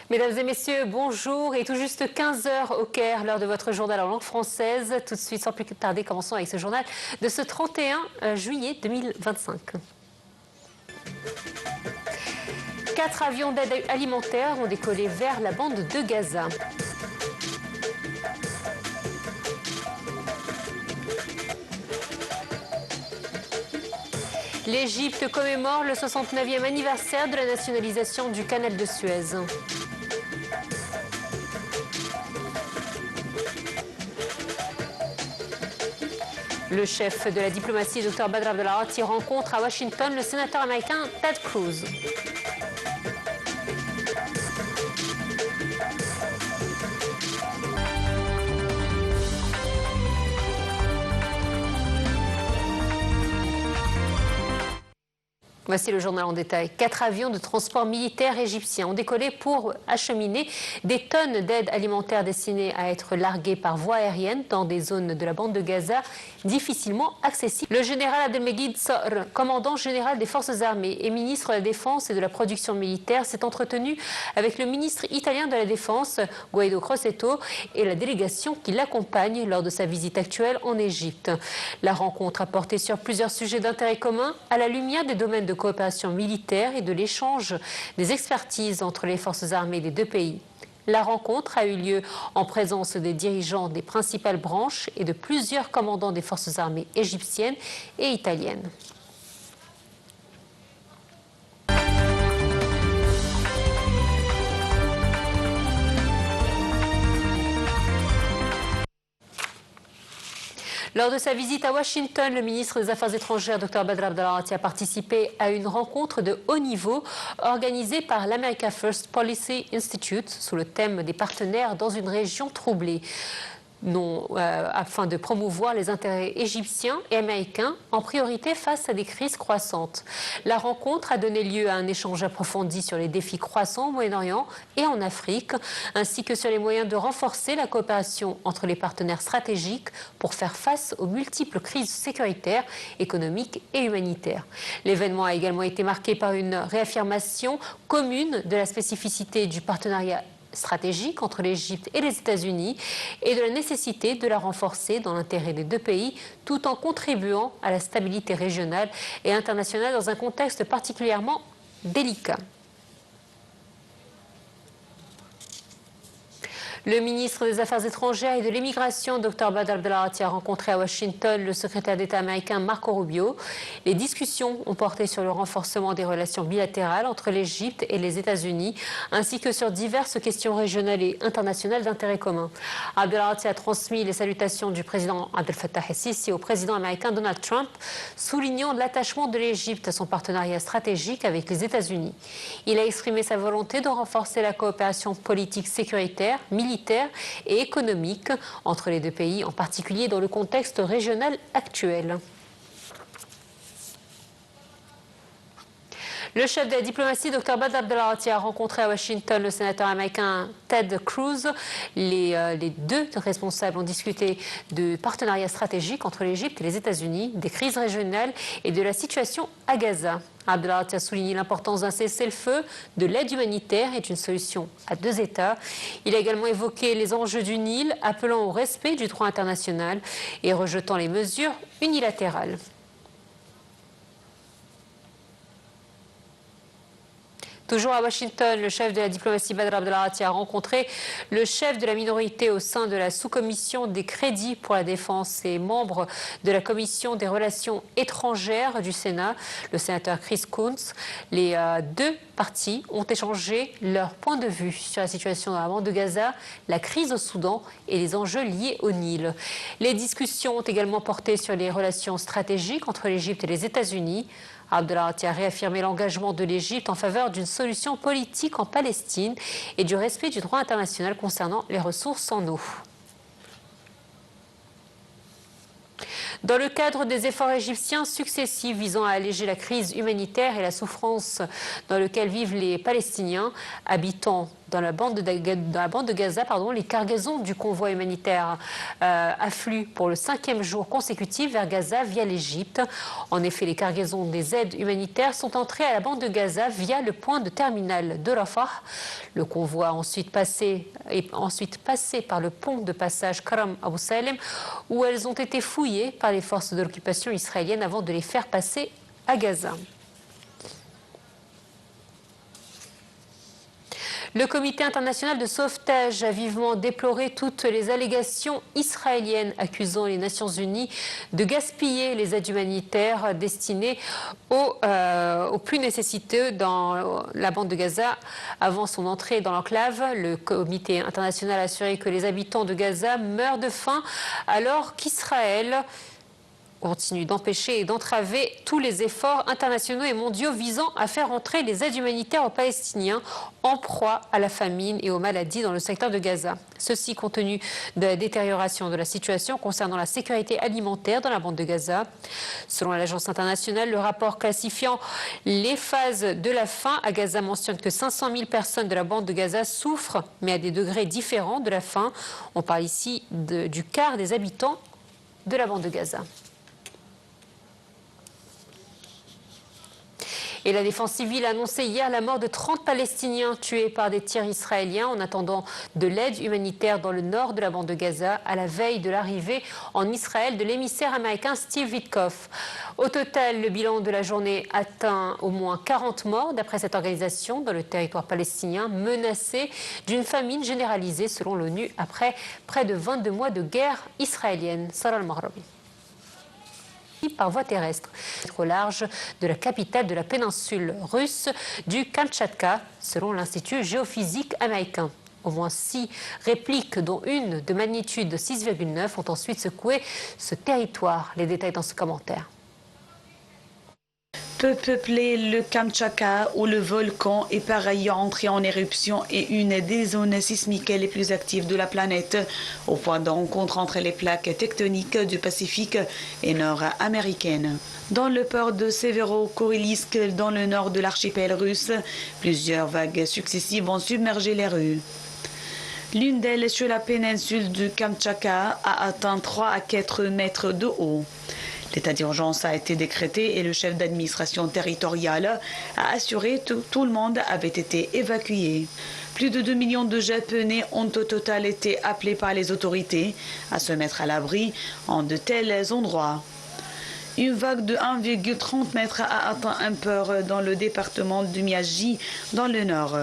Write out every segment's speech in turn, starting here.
Mesdames et messieurs, bonjour. Et tout juste 15 h au Caire, l'heure de votre journal en langue française. Tout de suite, sans plus tarder, commençons avec ce journal de ce 31 juillet 2025. 4 avions d'aide alimentaire ont décollé vers la bande de Gaza. L'Égypte commémore le 69e anniversaire de la nationalisation du canal de Suez. Le chef de la diplomatie, Dr Badr Abdel-Arati, rencontre à Washington le sénateur américain Ted Cruz. Voici le journal en détail. 4 avions de transport militaire égyptiens ont décollé pour acheminer des tonnes d'aide alimentaire destinées à être larguées par voie aérienne dans des zones de la bande de Gaza difficilement accessibles. Le général Abdelmegid Sor, commandant général des forces armées et ministre de la Défense et de la production militaire, s'est entretenu avec le ministre italien de la Défense, Guido Crosetto, et la délégation qui l'accompagne lors de sa visite actuelle en Égypte. La rencontre a porté sur plusieurs sujets d'intérêt commun à la lumière des domaines de coopération militaire et de l'échange des expertises entre les forces armées des deux pays. La rencontre a eu lieu en présence des dirigeants des principales branches et de plusieurs commandants des forces armées égyptiennes et italiennes. Lors de sa visite à Washington, le ministre des Affaires étrangères, Dr Badr Abdel-Arati, a participé à une rencontre de haut niveau organisée par l'America First Policy Institute sous le thème des partenaires dans une région troublée. Afin de promouvoir les intérêts égyptiens et américains en priorité face à des crises croissantes. La rencontre a donné lieu à un échange approfondi sur les défis croissants au Moyen-Orient et en Afrique, ainsi que sur les moyens de renforcer la coopération entre les partenaires stratégiques pour faire face aux multiples crises sécuritaires, économiques et humanitaires. L'événement a également été marqué par une réaffirmation commune de la spécificité du partenariat stratégique entre l'Égypte et les États-Unis et de la nécessité de la renforcer dans l'intérêt des deux pays tout en contribuant à la stabilité régionale et internationale dans un contexte particulièrement délicat. Le ministre des Affaires étrangères et de l'immigration, Dr Badr Abdel-Arati, a rencontré à Washington le secrétaire d'État américain Marco Rubio. Les discussions ont porté sur le renforcement des relations bilatérales entre l'Égypte et les États-Unis, ainsi que sur diverses questions régionales et internationales d'intérêt commun. Abdel-Arati a transmis les salutations du président Abdel Fattah el-Sisi au président américain Donald Trump, soulignant l'attachement de l'Égypte à son partenariat stratégique avec les États-Unis. Il a exprimé sa volonté de renforcer la coopération politique, sécuritaire, militaire et économique entre les deux pays, en particulier dans le contexte régional actuel. Le chef de la diplomatie, Dr Badr Abdel-Arati, a rencontré à Washington le sénateur américain Ted Cruz. Les deux responsables ont discuté de partenariats stratégiques entre l'Égypte et les États-Unis, des crises régionales et de la situation à Gaza. Abdel-Arati a souligné l'importance d'un cessez-le-feu, de l'aide humanitaire et d'une solution à deux États. Il a également évoqué les enjeux du Nil, appelant au respect du droit international et rejetant les mesures unilatérales. Toujours à Washington, le chef de la diplomatie Badr Abdel-Arati a rencontré le chef de la minorité au sein de la sous-commission des crédits pour la défense et membre de la commission des relations étrangères du Sénat, le sénateur Chris Coons. Les deux parties ont échangé leur point de vue sur la situation dans la bande de Gaza, la crise au Soudan et les enjeux liés au Nil. Les discussions ont également porté sur les relations stratégiques entre l'Égypte et les États-Unis. Abdel-Arati a réaffirmé l'engagement de l'Égypte en faveur d'une solution politique en Palestine et du respect du droit international concernant les ressources en eau. Dans le cadre des efforts égyptiens successifs visant à alléger la crise humanitaire et la souffrance dans laquelle vivent les Palestiniens, habitant dans la bande de Gaza, les cargaisons du convoi humanitaire affluent pour le 5e jour consécutif vers Gaza via l'Égypte. En effet, les cargaisons des aides humanitaires sont entrées à la bande de Gaza via le point de terminal de Rafah. Le convoi est ensuite passé par le pont de passage Karam Abu Salem, où elles ont été fouillées par les forces de l'occupation israélienne avant de les faire passer à Gaza. Le Comité international de sauvetage a vivement déploré toutes les allégations israéliennes accusant les Nations unies de gaspiller les aides humanitaires destinées aux plus nécessiteux dans la bande de Gaza. Avant son entrée dans l'enclave, le Comité international a assuré que les habitants de Gaza meurent de faim alors qu'Israël continue d'empêcher et d'entraver tous les efforts internationaux et mondiaux visant à faire entrer les aides humanitaires aux Palestiniens en proie à la famine et aux maladies dans le secteur de Gaza. Ceci compte tenu de la détérioration de la situation concernant la sécurité alimentaire dans la bande de Gaza. Selon l'Agence internationale, le rapport classifiant les phases de la faim à Gaza mentionne que 500 000 personnes de la bande de Gaza souffrent, mais à des degrés différents de la faim. On parle ici du quart des habitants de la bande de Gaza. Et la défense civile a annoncé hier la mort de 30 Palestiniens tués par des tirs israéliens en attendant de l'aide humanitaire dans le nord de la bande de Gaza à la veille de l'arrivée en Israël de l'émissaire américain Steve Witkoff. Au total, le bilan de la journée atteint au moins 40 morts d'après cette organisation dans le territoire palestinien menacé d'une famine généralisée selon l'ONU après près de 22 mois de guerre israélienne. Sarah Al-Mahrabi. Par voie terrestre, au large de la capitale de la péninsule russe du Kamtchatka, selon l'Institut géophysique américain. Au moins 6 répliques, dont une de magnitude 6,9, ont ensuite secoué ce territoire. Les détails dans ce commentaire. Peu peuplé, le Kamtchatka, où le volcan est par ailleurs entré en éruption, est une des zones sismiques les plus actives de la planète, au point de rencontre entre les plaques tectoniques du Pacifique et nord-américaine. Dans le port de Severo-Kurilsk, dans le nord de l'archipel russe, plusieurs vagues successives ont submergé les rues. L'une d'elles, sur la péninsule du Kamtchatka, a atteint 3 à 4 mètres de haut. L'état d'urgence a été décrété et le chef d'administration territoriale a assuré que tout le monde avait été évacué. Plus de 2 millions de Japonais ont au total été appelés par les autorités à se mettre à l'abri en de tels endroits. Une vague de 1,30 mètres a atteint un port dans le département du Miyagi, dans le nord.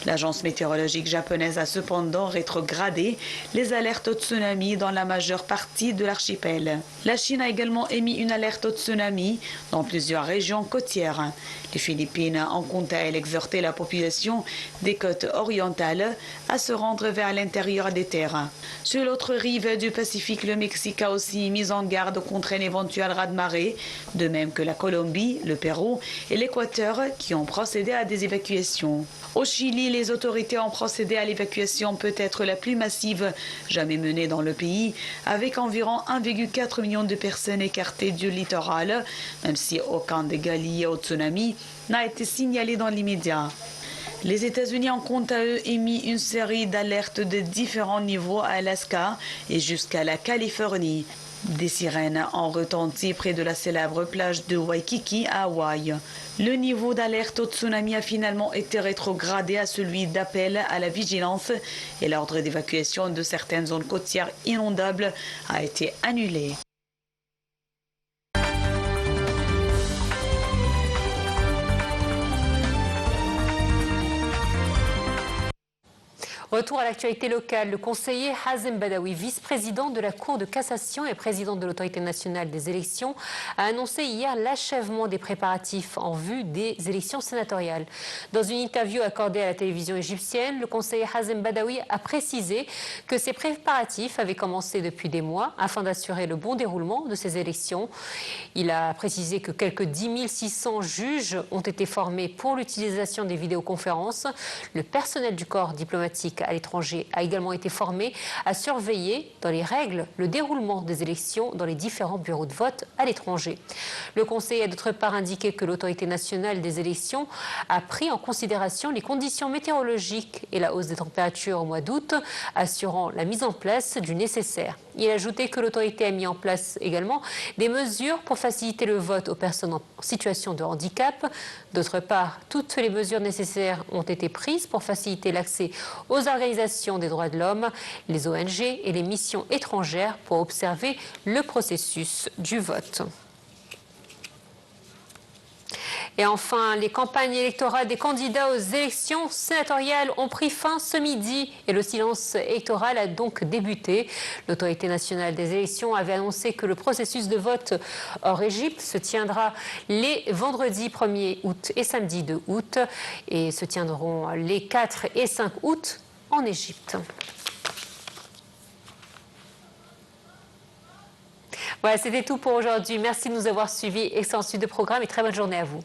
L'agence météorologique japonaise a cependant rétrogradé les alertes au tsunami dans la majeure partie de l'archipel. La Chine a également émis une alerte au tsunami dans plusieurs régions côtières. Les Philippines ont quant à elles exhorté la population des côtes orientales à se rendre vers l'intérieur des terres. Sur l'autre rive du Pacifique, le Mexique a aussi mis en garde contre un éventuel raz-de-marée, de même que la Colombie, le Pérou et l'Équateur qui ont procédé à des évacuations. Au Chili, les autorités ont procédé à l'évacuation peut-être la plus massive jamais menée dans le pays, avec environ 1,4 million de personnes écartées du littoral, même si aucun dégât lié au tsunami n'a été signalé dans l'immédiat. Les États-Unis ont quant à eux émis une série d'alertes de différents niveaux à Alaska et jusqu'à la Californie. Des sirènes ont retenti près de la célèbre plage de Waikiki à Hawaï. Le niveau d'alerte au tsunami a finalement été rétrogradé à celui d'appel à la vigilance et l'ordre d'évacuation de certaines zones côtières inondables a été annulé. Retour à l'actualité locale. Le conseiller Hazem Badawi, vice-président de la Cour de cassation et président de l'Autorité nationale des élections, a annoncé hier l'achèvement des préparatifs en vue des élections sénatoriales. Dans une interview accordée à la télévision égyptienne, le conseiller Hazem Badawi a précisé que ces préparatifs avaient commencé depuis des mois afin d'assurer le bon déroulement de ces élections. Il a précisé que quelques 10 600 juges ont été formés pour l'utilisation des vidéoconférences. Le personnel du corps diplomatique diplomatique à l'étranger a également été formé à surveiller dans les règles le déroulement des élections dans les différents bureaux de vote à l'étranger. Le Conseil a d'autre part indiqué que l'autorité nationale des élections a pris en considération les conditions météorologiques et la hausse des températures au mois d'août, assurant la mise en place du nécessaire. Il a ajouté que l'autorité a mis en place également des mesures pour faciliter le vote aux personnes en situation de handicap. D'autre part, toutes les mesures nécessaires ont été prises pour faciliter l'accès aux organisations des droits de l'homme, les ONG et les missions étrangères pour observer le processus du vote. Et enfin, les campagnes électorales des candidats aux élections sénatoriales ont pris fin ce midi et le silence électoral a donc débuté. L'autorité nationale des élections avait annoncé que le processus de vote hors Égypte se tiendra les vendredis 1er août et samedi 2 août et se tiendront les 4 et 5 août en Égypte. Voilà, c'était tout pour aujourd'hui. Merci de nous avoir suivis. Excellente suite de programme et très bonne journée à vous.